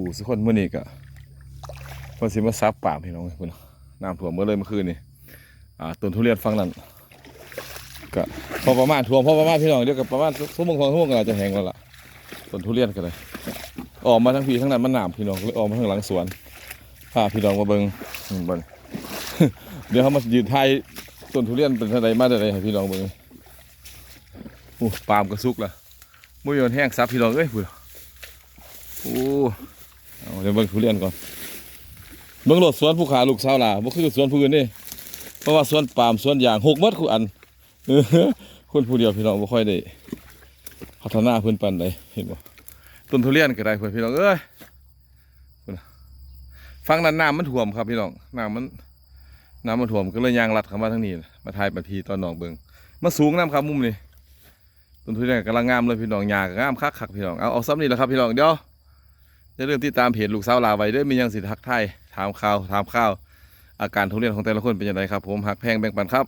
ขู่สักคนเมื่อนี้ก็พอสิมาซับป่าพี่น้องคุณน้ำท่วมเมื่อเลยเมื่อคืนนี่ต้นทุเรียนฟังนั่นก็พอประมาณท่วมพอประมาณพี่น้องเดี๋ยวกับประมาณชั่วโมงก็อาจจะแห้งแล้วล่ะต้นทุเรียนกันเลยออกมาทั้งพี่ทั้งนั้นมันหนามพี่น้องเลยออกมาทั้งหลังสวนพาพี่น้องมาเบิ่งเดี๋ยวเขามายืนไทยต้นทุเรียนเป็นอะไรมาอะไรให้พี่น้องเบิ่งปาล์มกระซุกละมุ้ยมันแห้งซับพี่น้องเอ้ยพูดเดี๋ยวเบิ่งทุเรียนก่อนเบิ่งรถสวนผู้ขาลูกสาวล่ะบ่คือสวนผู้อื่นนี่เพราะว่าสวนปาล์มสวนยาง6 เมตรคืออันคนผู้เดียวพี่น้องบ่ค่อยได้พัฒนาเพิ่นปานใดเห็นบ่ต้นทุเรียนก็ได้เพิ่นพี่น้องเอ้ยฟังนั้นน้ำมันท่วมครับพี่น้องน้ำมันท่วมก็เลยยางลัดเข้ามาทางนี้มาถ่ายบัดทีตอนน้องเบิ่งมาสูงน้ำครับมุมนี้ต้นทุเรียนกำลังงามเลยพี่น้องหญ้าก็งามคักพี่น้องเอาซ้ำนี่แหละครับพี่น้องเดี๋ยวอย่าลืมติดตามเพจลูกสาวลาไว้เด้อมีหยังสิทักทายถามข่าวอาการทุเรียนของแต่ละคนเป็นยังไงครับผมหักแพงแบ่งปันครับ